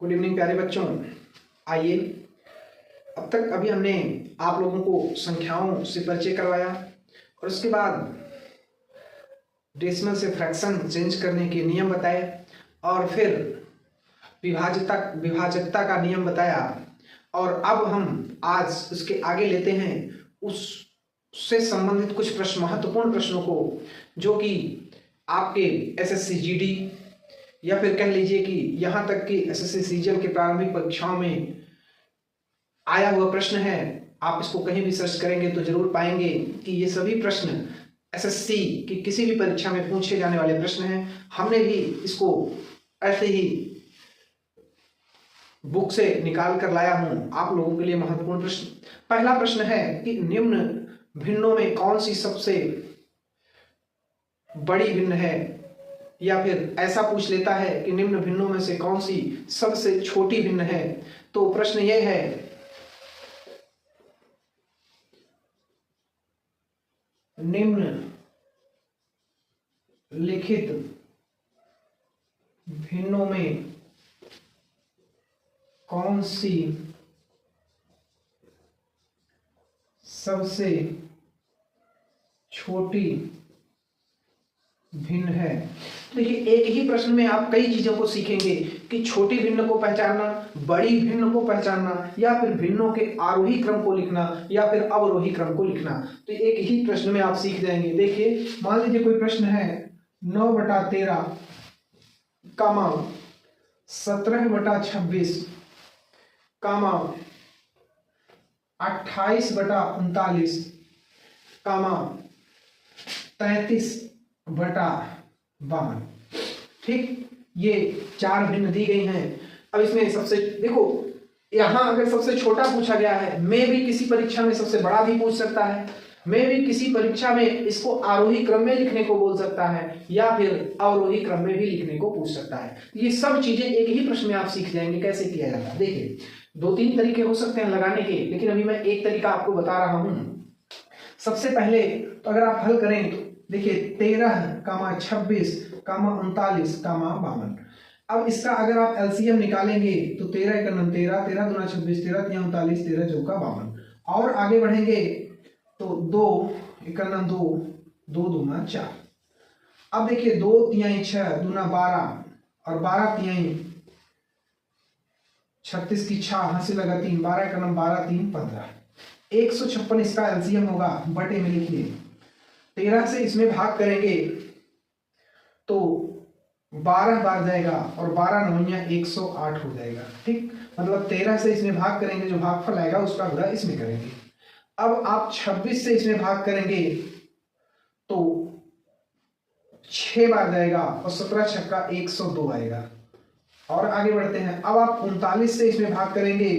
Good evening प्यारे बच्चों। आइए, अब तक अभी हमने आप लोगों को संख्याओं से परिचय करवाया और उसके बाद डेसिमल से फ्रैक्शन चेंज करने के नियम बताए और फिर विभाजकता का नियम बताया। और अब हम आज उसके आगे लेते हैं उससे संबंधित कुछ प्रश्न, महत्वपूर्ण प्रश्नों को, जो कि आपके एसएससी जीडी या फिर कह लीजिए कि यहाँ तक कि एसएससी सीजीएल के प्रारंभिक परीक्षाओं में आया हुआ प्रश्न है। आप इसको कहीं भी सर्च करेंगे तो जरूर पाएंगे कि ये सभी प्रश्न एसएससी की किसी भी परीक्षा में पूछे जाने वाले प्रश्न हैं। हमने भी इसको ऐसे ही बुक से निकाल कर लाया हूं आप लोगों के लिए महत्वपूर्ण प्रश्न। पहला प्रश्न है कि निम्न भिन्नों में कौन सी सबसे बड़ी भिन्न है, या फिर ऐसा पूछ लेता है कि निम्न भिन्नों में से कौन सी सबसे छोटी भिन्न है। तो प्रश्न यह है, निम्न लिखित भिन्नों में कौन सी सबसे छोटी भिन्न है। देखिए, एक ही प्रश्न में आप कई चीजों को सीखेंगे कि छोटी भिन्न को पहचानना, बड़ी भिन्न को पहचानना, या फिर भिन्नों के आरोही क्रम को लिखना या फिर अवरोही क्रम को लिखना। तो एक ही प्रश्न में आप सीख जाएंगे। देखिए, मान लीजिए कोई प्रश्न है 9/13 कामा 17/26 कामा 28/39 कामा 33/52। ठीक, ये चार भिन्न दी गई हैं। अब इसमें सबसे, देखो यहां अगर सबसे छोटा पूछा गया है, मैं भी किसी परीक्षा में सबसे बड़ा भी पूछ सकता है, मैं भी किसी परीक्षा में इसको आरोही क्रम में लिखने को बोल सकता है या फिर अवरोही क्रम में भी लिखने को पूछ सकता है। ये सब चीजें एक ही प्रश्न में आप सीख जाएंगे कैसे किया जाता है। देखिए, 2-3 तरीके हो सकते हैं लगाने के, लेकिन अभी मैं एक तरीका आपको बता रहा हूं। सबसे पहले तो अगर आप हल करें तो देखिए 13, 26, 39, 52। अब इसका अगर आप एलसीएम निकालेंगे तो 13 × 13, 13 दूना 26, 13 तिया 39, 13 चौका 52। और आगे बढ़ेंगे तो 2 × 2, 2 दूना 4। अब देखिए 2 तिहाई 6 दूना 12 और 12 तिहाई 36 की 6 हासिल लगा 3, 12 × 12, 3 15। 156 इसका एलसीएम होगा, बटे में लिखिए 13 से इसमें भाग करेंगे तो 12 बार जाएगा और 12 9 108 हो जाएगा। ठीक, मतलब 13 से इसमें भाग करेंगे, जो भागफल आएगा उसका गुणा इसमें करेंगे। अब आप 26 से इसमें भाग करेंगे तो 6 बार जाएगा और 17 छक्का 102 आएगा। और आगे बढ़ते हैं, अब आप 39 से इसमें भाग करेंगे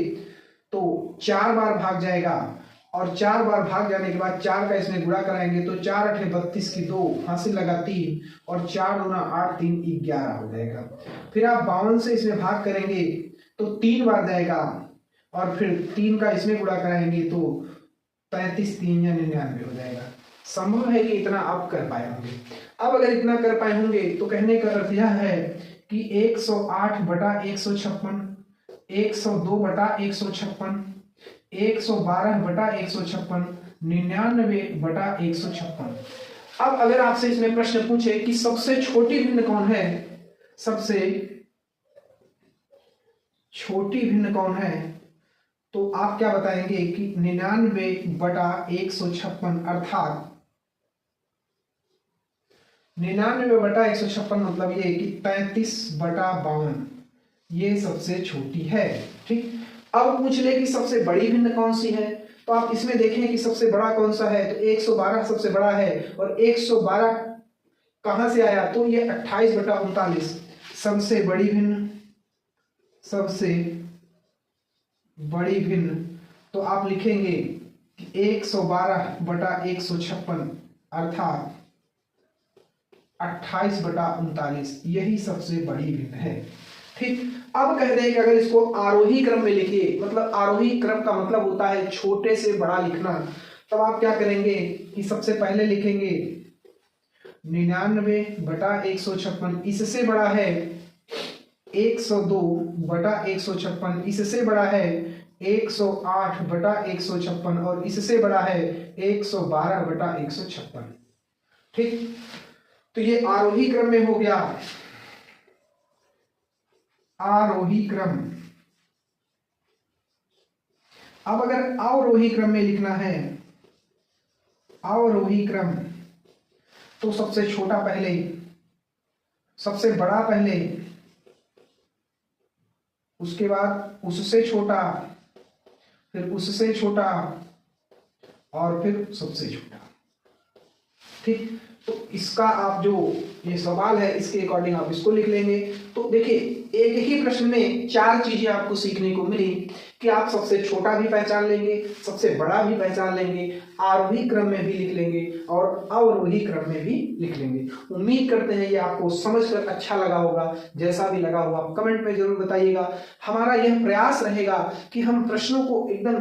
तो 4 बार भाग जाएगा और 4 बार भाग जाने के बाद 4 का इसमें गुणा कराएंगे तो 4 × 8 32 की 2 हासिल लगा 3 और 4 दूना 8, 3 11 हो जाएगा। फिर आप 52 से इसमें भाग करेंगे तो 3 बार जाएगा और फिर 3 का इसमें गुणा कराएंगे तो 35 3 या 99 हो जाएगा। संभव है कि इतना आप कर पाए होंगे। अब अगर इतना कर पाए होंगे तो कहने का अर्थ यह है कि 108/156, 102/156, 112/156, 99/156। अब अगर आपसे इसमें प्रश्न पूछे कि सबसे छोटी भिन्न कौन है, सबसे छोटी भिन्न कौन है, तो आप क्या बताएंगे कि 99/156, अर्थात 99/156 मतलब ये कि 33/52 ये सबसे छोटी है। ठीक, अब पूछ ले कि सबसे बड़ी भिन्न कौन सी है, तो आप इसमें देखें कि सबसे बड़ा कौन सा है, तो 112 सबसे बड़ा है। और 112 कहां से आया, तो ये 28/39 सबसे बड़ी भिन्न, सबसे बड़ी भिन्न। तो आप लिखेंगे कि 112/156 अर्थात 28/39 यही सबसे बड़ी भिन्न है। ठीक, अब कह रहे हैं कि अगर इसको आरोही क्रम में लिखिए, मतलब आरोही क्रम का मतलब होता है छोटे से बड़ा लिखना, तब आप क्या करेंगे कि सबसे पहले लिखेंगे 99/156, इससे बड़ा है 102/156, इससे बड़ा है 108/156 और इससे बड़ा है 112/156। ठीक, तो ये आरोही क्रम में हो गया, आरोही क्रम। अब अगर अवरोही क्रम में लिखना है, अवरोही क्रम, तो सबसे छोटा पहले, सबसे बड़ा पहले, उसके बाद उससे छोटा, फिर उससे छोटा और फिर सबसे छोटा। ठीक, तो इसका आप जो ये सवाल है इसके अकॉर्डिंग आप इसको लिख लेंगे। तो देखिए एक ही प्रश्न में 4 चीजें आपको सीखने को मिली कि आप सबसे छोटा भी पहचान लेंगे, सबसे बड़ा भी पहचान लेंगे, आरोही क्रम में भी लिख लेंगे और अवरोही क्रम में भी लिख लेंगे। उम्मीद करते हैं ये आपको समझकर अच्छा लगा होगा। जैसा भी लगा होगा आप कमेंट में जरूर बताइएगा। हमारा यह प्रयास रहेगा कि हम प्रश्नों को एकदम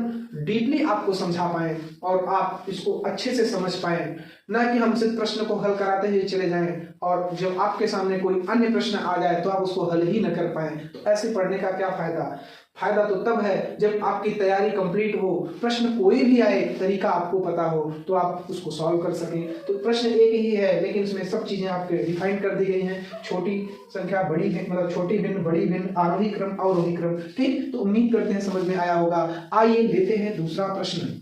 डीपली आपको समझा पाएं और आप इसको अच्छे से समझ पाएं, ना कि हम सिर्फ प्रश्न को हल कराते हुए चले जाएं और जब आपके सामने कोई अन्य प्रश्न आ जाए तो आप उसको हल ही न कर पाएं। तो ऐसे पढ़ने का क्या फायदा? फायदा तो तब है जब आपकी तैयारी कंप्लीट हो, प्रश्न कोई भी आए, तरीका आपको पता हो तो आप उसको सॉल्व कर सकें। तो प्रश्न एक ही है लेकिन उसमें सब चीजें आपके डिफाइन कर दी गई हैं, छोटी संख्या बड़ी है, मतलब छोटी भिन्न बड़ी भिन्न, आरोही क्रम अवरोही क्रम। ठीक, तो उम्मीद करते हैं समझ में आया होगा। आइए लेते हैं दूसरा प्रश्न।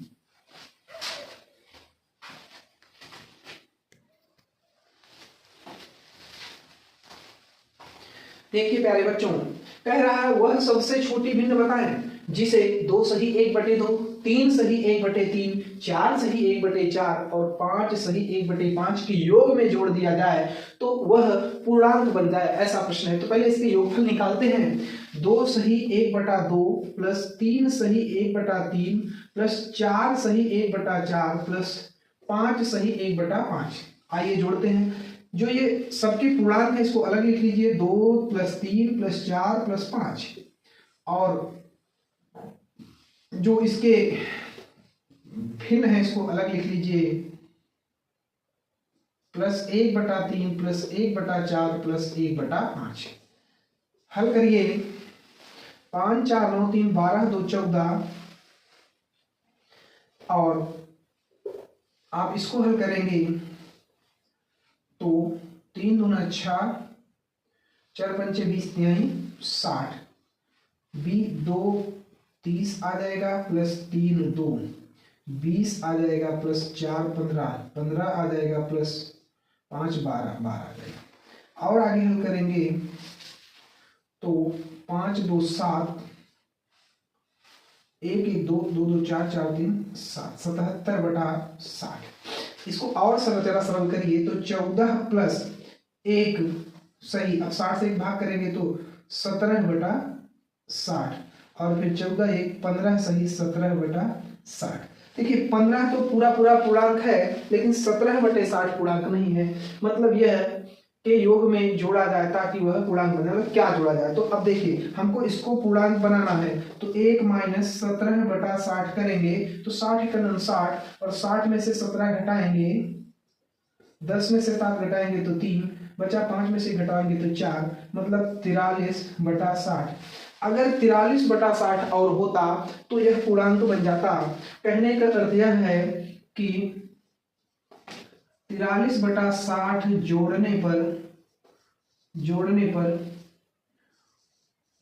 देखिए प्यारे बच्चों, कह रहा है वह सबसे छोटी भिन्न बताएं जिसे 2 सही 1/2, 3 सही 1/3, 4 सही 1/4 और 5 सही 1/5 के योग में जोड़ दिया जाए तो वह पूर्णांक बन जाए, ऐसा प्रश्न है। तो पहले इसके योगफल निकालते हैं। 2 सही 1/2 प्लस 3 सही 1/3 प्लस 4 सही 1/4 प्लस 5 सही 1/5। आइए जोड़ते हैं। जो ये सबके पूर्णांक है इसको अलग लिख लीजिए, 2 प्लस 3 प्लस 4 प्लस 5, और जो इसके भिन्न है इसको अलग लिख लीजिए, प्लस 1/3 प्लस 1/4 प्लस 1/5। हल करिए, 5 4 9 3 12 2 14, और आप इसको हल करेंगे तो 3 दूना 6, 4 पंचे 20 तिहाई 60, 2 30 आ जाएगा प्लस 3 2 20 आ जाएगा प्लस 4 15 आ जाएगा प्लस 5 12 आ जाएगा। और आगे हल करेंगे तो 5 2 7, 1 1 2 2 2 4 4 3 7, 77/60। इसको और जरा सरल करिए तो 14 प्लस 1 सही, अब 60 से 1 भाग करेंगे तो 17/60, और फिर 14 1 15 सही 17/60। देखिए 15 तो पूरा पूर्णांक है लेकिन 17/60 पूर्णांक नहीं है। मतलब यह के योग में जोड़ा जाए ताकि वह पूर्णांक बने। मतलब क्या जोड़ा जाए, तो अब देखिए हमको इसको पूर्णांक बनाना है तो 1 माइनस 17/60 करेंगे तो 60 का 60, और 60 में से 17 घटाएंगे, 10 में से 7 घटाएंगे तो 3 बचा, 5 में से घटाएंगे तो 4, मतलब 43/60। अगर 43/60 और होता तो यह पूर्णांक बन जाता। कहने का अर्थ यह है कि 43/60 जोड़ने पर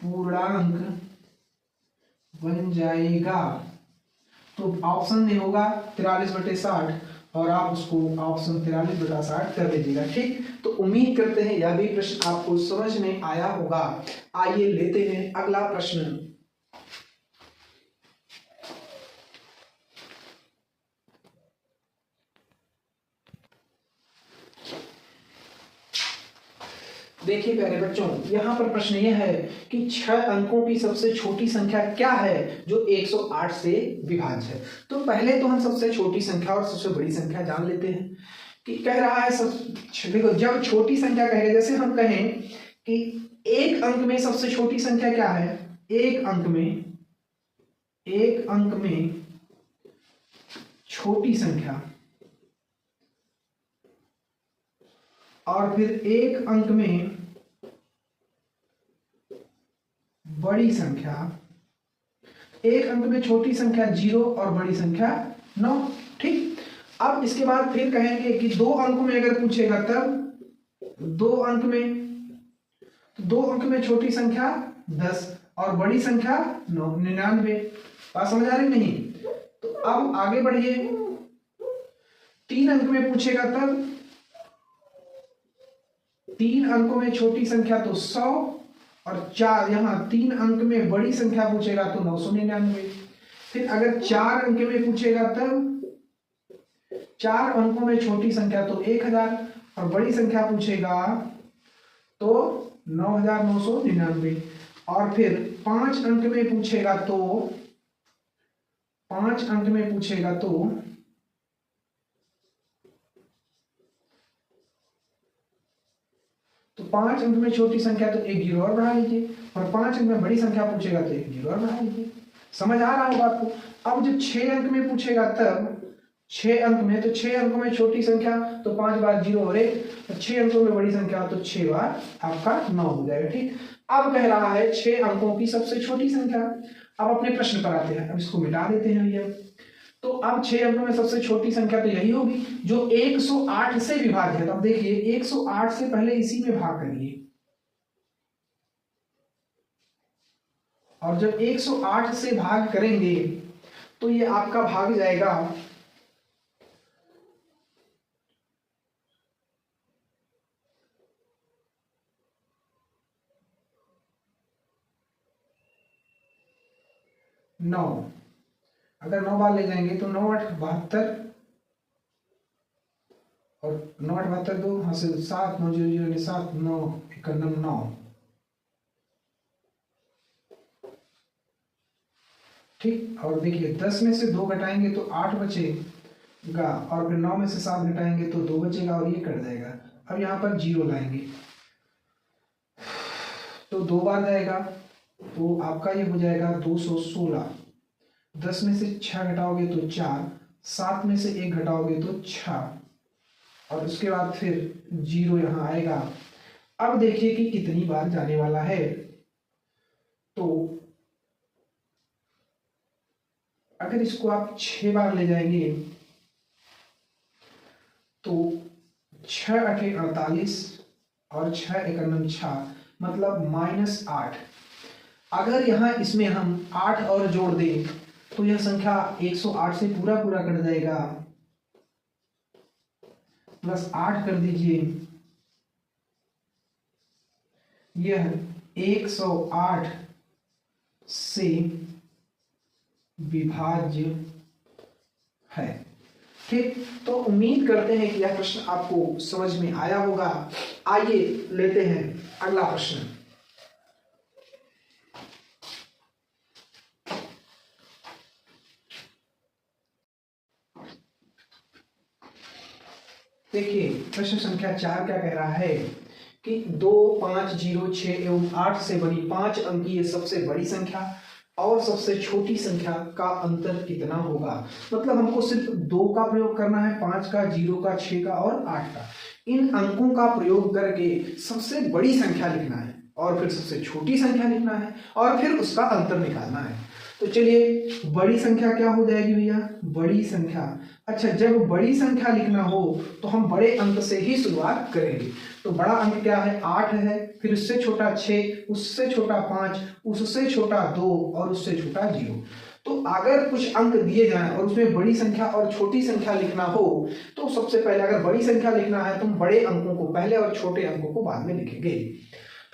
पूर्णांक बन जाएगा। तो ऑप्शन में होगा 43/60 और आप उसको ऑप्शन 43/60 कर दीजिएगा। ठीक, तो उम्मीद करते हैं यह भी प्रश्न आपको समझ में आया होगा। आइए लेते हैं अगला प्रश्न। देखिए प्यारे बच्चों, यहाँ पर प्रश्न यह है कि 6 अंकों की सबसे छोटी संख्या क्या है जो 108 से विभाज्य है। तो पहले तो हम सबसे छोटी संख्या और सबसे बड़ी संख्या जान लेते हैं कि कह रहा है सब। देखो जब छोटी संख्या कहेगा, जैसे हम कहें कि एक अंक में सबसे छोटी संख्या क्या है, एक अंक में छोटी संख्या, और फिर एक अंक में बड़ी संख्या, एक अंक में छोटी संख्या 0 और बड़ी संख्या 9। ठीक, अब इसके बाद फिर कहेंगे कि 2 अंक में अगर पूछेगा तब 2 अंक में छोटी संख्या 10 और बड़ी संख्या 99। बात समझ आ रही नहीं? तो अब आगे बढ़िए, 3 अंक में पूछेगा तब 3 अंकों में छोटी संख्या तो 100 और 4 यहाँ 3 अंक में बड़ी संख्या पूछेगा तो 999। फिर अगर 4 अंक में पूछेगा तब 4 अंकों में छोटी संख्या तो 1000 और बड़ी संख्या पूछेगा तो 9999। और फिर 5 अंक में पूछेगा तो 5 अंक में पूछेगा तो 5 अंक में छोटी संख्या तो 1 जीरो और बढ़ा लीजिए, और 5 अंक में बड़ी संख्या पूछेगा तो 1 जीरो और बढ़ा लीजिए। समझ आ रहा होगा आपको? अब जब 6 अंक में पूछेगा तब 6 अंक में, तो 6 अंकों में छोटी संख्या तो 5 बार 0 और 1, और 6 अंकों में बड़ी संख्या तो 6 बार आपका 9 हो जाएगा। ठीक, अब कह रहा है 6 अंकों की सबसे छोटी संख्या। अब अपने प्रश्न पर आते हैं, अब इसको मिटा देते हैं भैया। तो अब 6 अंकों में सबसे छोटी संख्या तो यही होगी जो 108 से विभाज्य है। तो अब देखिए 108 से पहले इसी में भाग करिए, और जब 108 से भाग करेंगे तो ये आपका भाग जाएगा 9। अगर 9 बार ले जाएंगे तो 9 8 72 और 9 8 72 2 हाँ से 7 9 0 0 7 9 91 9। ठीक, और देखिए 10 में से 2 घटाएंगे तो 8 बचेगा, और फिर 9 में से 7 घटाएंगे तो 2 बचेगा और ये कट जाएगा। अब यहाँ पर 0 लाएंगे तो 2 बार जाएगा तो आपका ये हो जाएगा 216। 10 में से 6 घटाओगे तो 4, 7 में से 1 घटाओगे तो 6, और उसके बाद फिर 0 यहाँ आएगा। अब देखिए कि कितनी बार जाने वाला है। तो अगर इसको आप 6 बार ले जाएंगे तो 6 8 48 और 6 91 6, मतलब -8। अगर यहाँ इसमें हम 8 और जोड़ दें तो यह संख्या 108 से पूरा कट जाएगा, प्लस 8 कर दीजिए, यह 108 से विभाज्य है। ठीक, तो उम्मीद करते हैं कि यह प्रश्न आपको समझ में आया होगा। आइए लेते हैं अगला प्रश्न। देखिए प्रश्न संख्या 4 क्या कह रहा है कि 2 5 0 6 एवं 8 से बड़ी 5 अंकीय सबसे बड़ी संख्या और सबसे छोटी संख्या का अंतर कितना होगा। मतलब हमको सिर्फ 2 का प्रयोग करना है, 5 का, 0 का, 6 का और 8 का। इन अंकों का प्रयोग करके सबसे बड़ी संख्या लिखना है और फिर सबसे छोटी संख्या लिखना है और फिर उसका अंतर निकालना है। तो चलिए बड़ी संख्या क्या हो जाएगी भैया, बड़ी संख्या। अच्छा, जब बड़ी संख्या लिखना हो तो हम बड़े अंक से ही शुरुआत करेंगे। तो बड़ा अंक क्या है, 8 है, फिर उससे छोटा 6, उससे छोटा 5, उससे छोटा 2 और उससे छोटा 0। तो अगर कुछ अंक दिए जाएं और उसमें बड़ी संख्या और छोटी संख्या लिखना हो तो सबसे पहले अगर बड़ी संख्या लिखना है तो हम बड़े अंकों को पहले और छोटे अंकों को बाद में लिखेंगे।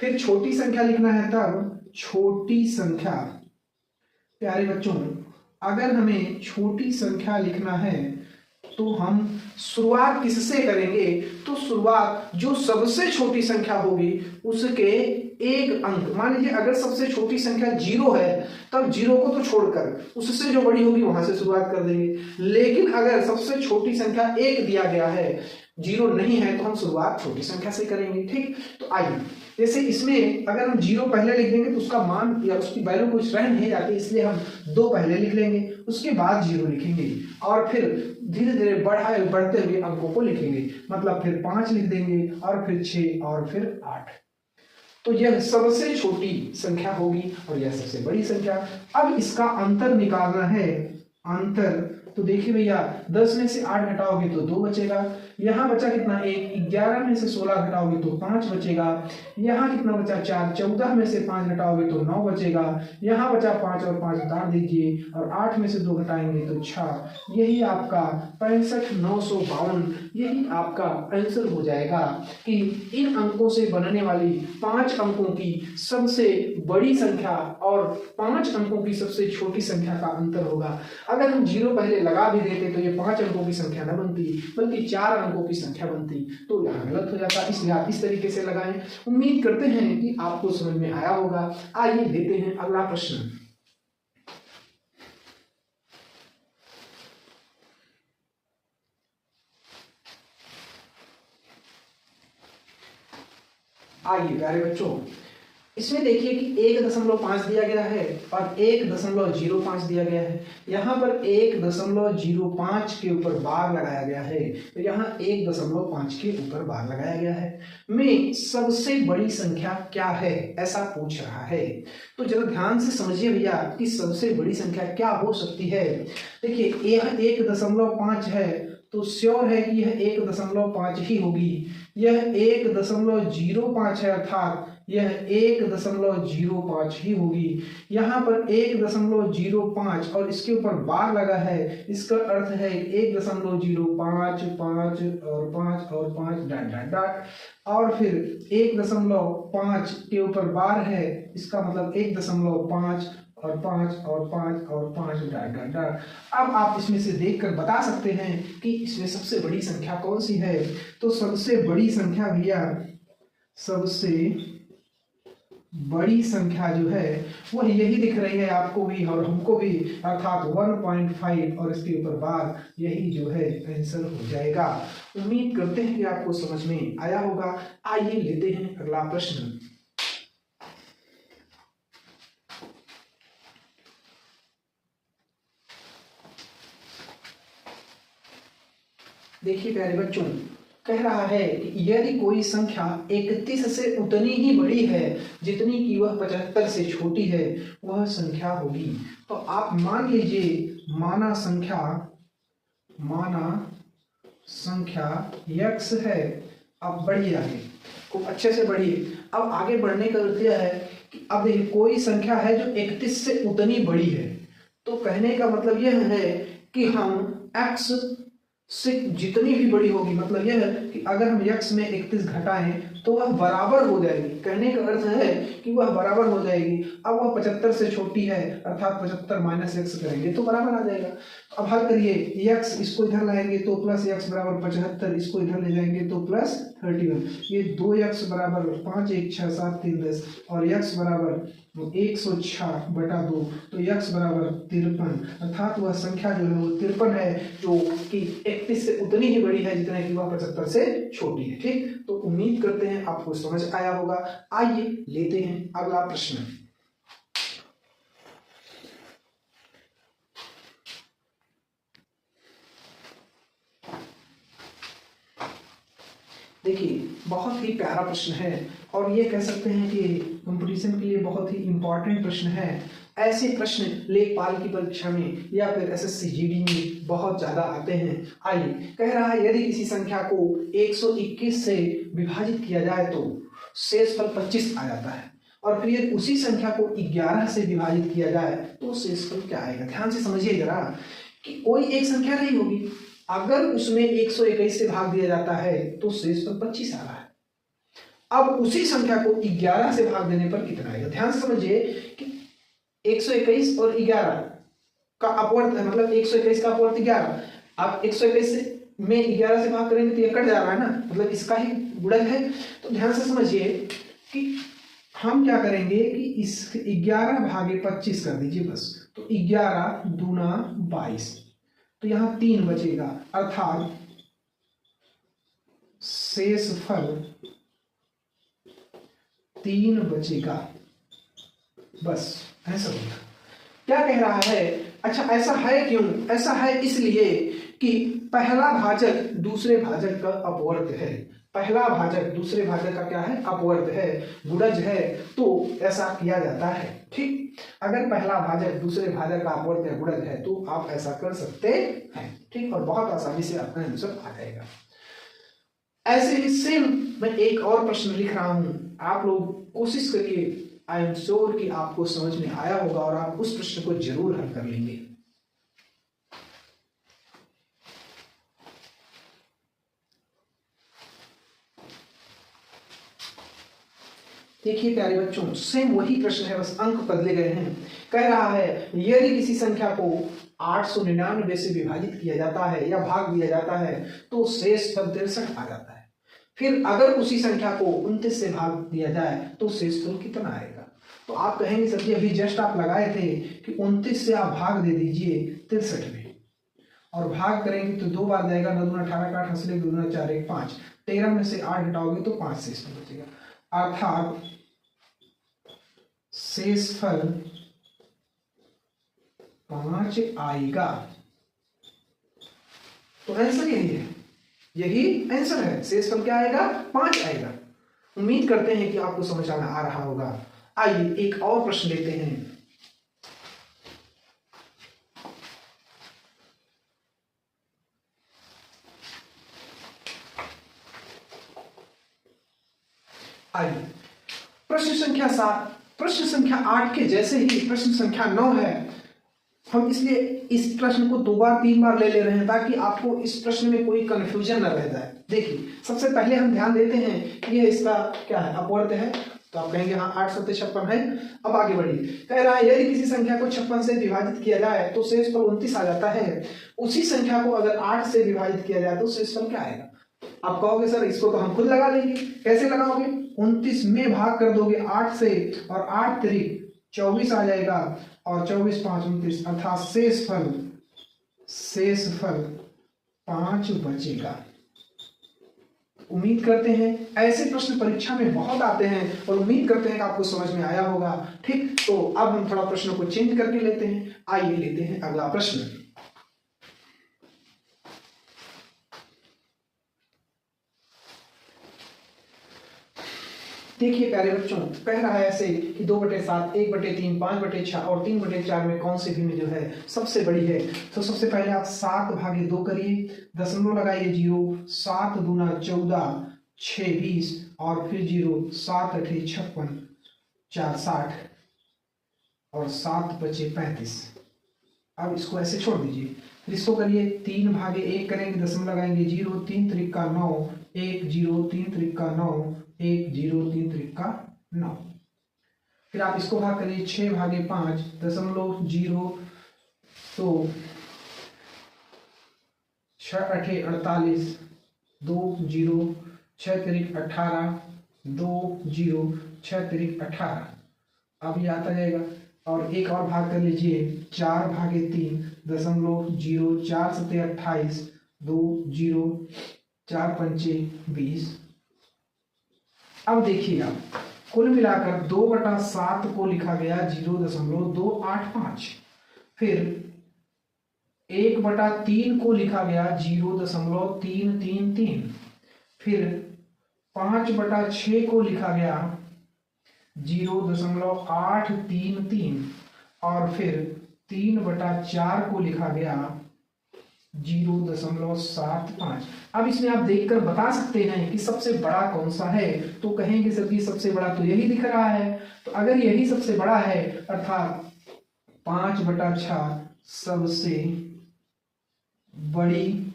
फिर छोटी संख्या लिखना है तब छोटी संख्या। प्यारे बच्चों, अगर हमें छोटी संख्या लिखना है तो हम शुरुआत किससे करेंगे, तो शुरुआत जो सबसे छोटी संख्या होगी उसके एक अंक, मान लीजिए अगर सबसे छोटी संख्या 0 है तब 0 को तो छोड़कर उससे जो बड़ी होगी वहां से शुरुआत कर देंगे। लेकिन अगर सबसे छोटी संख्या 1 दिया गया है, 0 नहीं है, तो हम शुरुआत छोटी संख्या से करेंगे। ठीक, तो आइए जैसे इसमें अगर हम 0 पहले लिख देंगे तो उसका मान या उसकी वैल्यू कुछ रह नहीं जाती, इसलिए हम 2 पहले लिख लेंगे, उसके बाद 0 लिखेंगे और फिर धीरे धीरे बढ़ते हुए अंकों को लिखेंगे। मतलब फिर 5 लिख देंगे और फिर 6 और फिर 8। तो यह सबसे छोटी संख्या होगी और यह सबसे बड़ी संख्या। अब इसका अंतर निकालना है। अंतर तो देखिए भैया, 10 में से 8 घटाओगे तो 2 बचेगा। यहाँ बचा कितना 1, 11 में से 16 घटाओगे तो 5 बचेगा। यहाँ कितना बचा 4, 14 में से 5 घटाओगे तो 9 बचेगा। यहाँ बचा 5 और 5 उतार दीजिए और 8 में से 2 घटाएंगे तो 6। यही आपका 65,952 यही आपका आंसर हो जाएगा कि इन अंकों से बनने वाली 5 अंकों की सबसे बड़ी संख्या और 5 अंकों की सबसे छोटी संख्या का अंतर होगा। अगर हम 0 पहले लगा भी देते तो ये 5 अंकों की संख्या न बनती बल्कि 4 अंकों की संख्या बनती, तो यहाँ गलत हो जाता। इसलिए आप इस तरीके से लगाएं। उम्मीद करते हैं कि आपको समझ में आया होगा। आइए लेते हैं अगला प्रश्न। आइए प्यारे बच्चों, इसमें देखिए कि 1.5 दिया गया है और 1.05 दिया गया है। यहाँ पर 1.05 के ऊपर बार लगाया गया है, तो यहाँ 1.5 के ऊपर बार लगाया गया है। में सबसे बड़ी संख्या क्या है, ऐसा पूछ रहा है। तो जरा ध्यान से समझिए भैया कि सबसे बड़ी संख्या क्या हो सकती है। देखिए यह 1.5 है तो श्योर है कि यह 1.5 ही होगी। यह 1.05 है अर्थात यह 1.05 ही होगी। यहाँ पर 1.05 और इसके ऊपर बार लगा है, इसका अर्थ है 1.05, 5 और 5 और 5 डॉट डॉट डॉट और फिर 1.5 के ऊपर बार है, इसका मतलब 1.5 और 5 और 5 और 5 डॉट डॉट डॉट। अब आप इसमें से देखकर बता सकते हैं कि इसमें सबसे बड़ी संख्या कौन सी है। तो सबसे बड़ी संख्या भैया, सबसे बड़ी संख्या जो है वह यही दिख रही है आपको भी और हमको भी, अर्थात 1.5 और इसके ऊपर बार, यही जो है आंसर हो जाएगा। उम्मीद करते हैं कि आपको समझ में आया होगा। आइए लेते हैं अगला प्रश्न। देखिए प्यारे बच्चों, कह रहा है कि यदि कोई संख्या 31 से उतनी ही बड़ी है जितनी कि वह 75 से छोटी है, वह संख्या होगी। तो आप मान लीजिए माना संख्या x है। अब बढ़िए आगे, खूब अच्छे से बढ़िए। अब आगे बढ़ने का अर्थ यह है कि अब देखिए कोई संख्या है जो 31 से उतनी बड़ी है, तो कहने का मतलब यह है कि हम x से जितनी भी बड़ी होगी, मतलब यह है कि अगर हम x में 31 घटाएं तो वह बराबर हो जाएगी। कहने का अर्थ है कि वह बराबर हो जाएगी। अब वह 75 से छोटी है अर्थात 75 माइनस x करेंगे तो बराबर आ जाएगा। तो अब हल करिए, x इसको इधर लाएंगे तो प्लस x बराबर 75, इसको इधर ले जाएंगे तो प्लस 31। ये 2x बराबर 5, 1, 6, 7, 3, 10 और x बराबर 106/2, तो x बराबर 53, अर्थात वह संख्या जो है वो 53 है, जो कि 31 से उतनी ही बड़ी है जितना कि वह 75 से छोटी है। ठीक, तो उम्मीद करते हैं आपको समझ आया होगा। आइए लेते हैं अगला प्रश्न। देखिए बहुत ही प्यारा प्रश्न है और ये कह सकते हैं कि कंपटीशन के लिए बहुत ही इंपॉर्टेंट प्रश्न है। ऐसे प्रश्न लेखपाल की परीक्षा में या फिर एसएससी जीडी में बहुत ज्यादा आते हैं। आइए, कह रहा है यदि किसी संख्या को 121 से विभाजित किया जाए तो शेषफल 25 आ जाता है, और फिर यदि उसी संख्या को 11 से विभाजित किया जाए तो शेषफल क्या आएगा। ध्यान से समझिए जरा कि कोई एक संख्या नहीं होगी, अगर उसमें 121 से भाग दिया जाता है तो शेषफल 25 आ रहा है। अब उसी संख्या को 11 से भाग देने पर कितना आएगा। ध्यान से समझिए कि 121 और 11 का अपवर्त है, मतलब 121 का अपवर्त 11। आप 121 में 11 से भाग करेंगे तो ये कट जा रहा है ना, मतलब इसका ही गुणज है। तो ध्यान से समझिए कि हम क्या करेंगे कि इस 11 भागे 25 कर दीजिए बस, तो 11 दूना 22, तो यहाँ 3 बचेगा, अर्थात शेषफल 3 बचेगा। बस ऐसा होगा। क्या कह रहा है, अच्छा ऐसा है क्यों, ऐसा है इसलिए कि पहला भाजक दूसरे भाजक का अपवर्त है, पहला भाजक दूसरे भाजक का क्या है, अपवर्त है, गुणज है, तो ऐसा किया जाता है। ठीक, अगर पहला भाजक दूसरे भाजक का अपवर्त या गुणज है तो आप ऐसा कर सकते हैं। ठीक, और बहुत आसानी से आपका आंसर आ जाएगा। ऐसे ही सेम मैं एक और प्रश्न लिख रहा हूं, आप लोग कोशिश करिए, आई एम श्योर कि आपको समझ में आया होगा और आप उस प्रश्न को जरूर हल कर लेंगे। देखिए प्यारे बच्चों, सेम वही प्रश्न है, बस अंक बदले गए हैं। कह रहा है यदि किसी संख्या को 899 से विभाजित किया जाता है या भाग दिया जाता है तो शेष फल 63 आ जाता है। फिर अगर उसी संख्या को 29 से भाग दिया जाए तो शेष फल कितना आएगा? तो आप कहेंगे सर जी अभी जस्ट आप लगाए थे कि 29 से आप भाग दे दीजिए 63 में, और भाग करेंगे तो 2 बार जाएगा, 9 दूना 18 का 8 हंसले 2 दूना 4 1 5, 13 में से 8 घटाओगे तो 5 शेष फल बचेगा, अर्थात शेष फल 5 आएगा। तो आंसर यही है, यही आंसर है, शेष फल क्या आएगा, 5 आएगा। उम्मीद करते हैं कि आपको समझ में आ रहा होगा। आइए एक और प्रश्न लेते हैं। आइए प्रश्न संख्या 7, प्रश्न संख्या 8 के जैसे ही प्रश्न संख्या 9 है, हम इसलिए इस प्रश्न को 2 बार 3 बार ले रहे हैं ताकि आपको इस प्रश्न में कोई कंफ्यूजन न रह जाए। देखिए सबसे पहले हम ध्यान देते हैं कि ये इसका क्या है, अपवर्त है, तो आप कहेंगे हाँ 8 सत्ते 56 है। अब आगे बढ़िए, कह रहा है यदि किसी संख्या को 56 से विभाजित किया जाए तो शेष फल 29 आ जाता है, उसी संख्या को अगर 8 से विभाजित किया जाए तो शेष फल क्या आएगा? आप कहोगे सर इसको तो हम खुद लगा लेंगे, कैसे लगाओगे? 29 में भाग कर दोगे 8 से और 8 तिरिक 24 आ जाएगा और 24 5 29, अर्थात शेष फल 5 बचेगा। उम्मीद करते हैं ऐसे प्रश्न परीक्षा में बहुत आते हैं और उम्मीद करते हैं कि आपको समझ में आया होगा। ठीक, तो अब हम थोड़ा प्रश्नों को चेंज करके लेते हैं। आइए लेते हैं अगला प्रश्न। देखिए प्यारे बच्चों, कह रहा है ऐसे कि 2/7, 1/3, 5/6 और 3/4 में कौन सी भिन्न जो है सबसे बड़ी है। तो सबसे पहले आप 7/2 करिए, दशमलव लगाइए 0, 7 दूना 14, 6 20 और फिर 0, 7 8 56, 4 60 और 7 बचे 35। अब इसको ऐसे छोड़ दीजिए, फिर इसको करिए 3/1 करेंगे, दशमलव लगाएंगे 0, 3 त्रिका 9, 1 0, 3 त्रिका 9, 1 0, 3 त्रिका 9। फिर आप इसको भाग करिए 6/5, दशमलव 0, तो 6 8 48, 2 0, 6 तिरिक 18, 2 0, 6 तिरिक 18। अब ये आता जाएगा और एक और भाग कर लीजिए 4/3, दशमलव 0, 4 सत्ते 28, 2 0, 4 पंचे 20। अब देखिएगा कुल मिलाकर 2/7 को लिखा गया 0.285, फिर 1/3 को लिखा गया 0.333, फिर 5/6 को लिखा गया 0.833 और फिर 3/4 को लिखा गया 0.75। अब इसमें आप देखकर बता सकते हैं कि सबसे बड़ा कौन सा है, तो कहेंगे सर जी सबसे बड़ा तो यही दिख रहा है। तो अगर यही सबसे बड़ा है अर्थात 5/6 सबसे बड़ी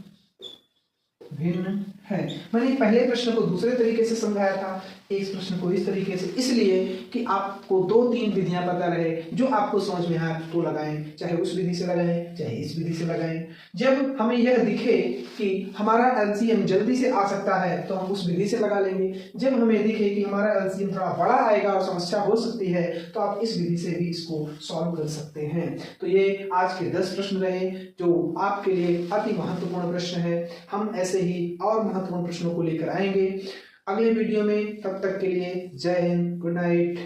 भिन्न है। मैंने पहले प्रश्न को दूसरे तरीके से समझाया था, इस प्रश्न को इस तरीके से, इसलिए कि आपको 2-3 विधियां पता रहे, जो आपको समझ में आए तो लगाएं, चाहे उस विधि से लगाएं चाहे इस विधि से लगाएं। जब हमें यह दिखे कि हमारा एलसीएम जल्दी से आ सकता है तो हम उस विधि से लगा लेंगे, जब हमें दिखे कि हमारा एलसीएम थोड़ा बड़ा आएगा और समस्या हो सकती है तो आप इस विधि से भी इसको सॉल्व कर सकते हैं। तो ये आज के 10 प्रश्न रहे जो आपके लिए अति महत्वपूर्ण प्रश्न है। हम ऐसे ही और महत्वपूर्ण प्रश्नों को लेकर आएंगे अगले वीडियो में। तब तक के लिए जय हिंद, गुड नाइट।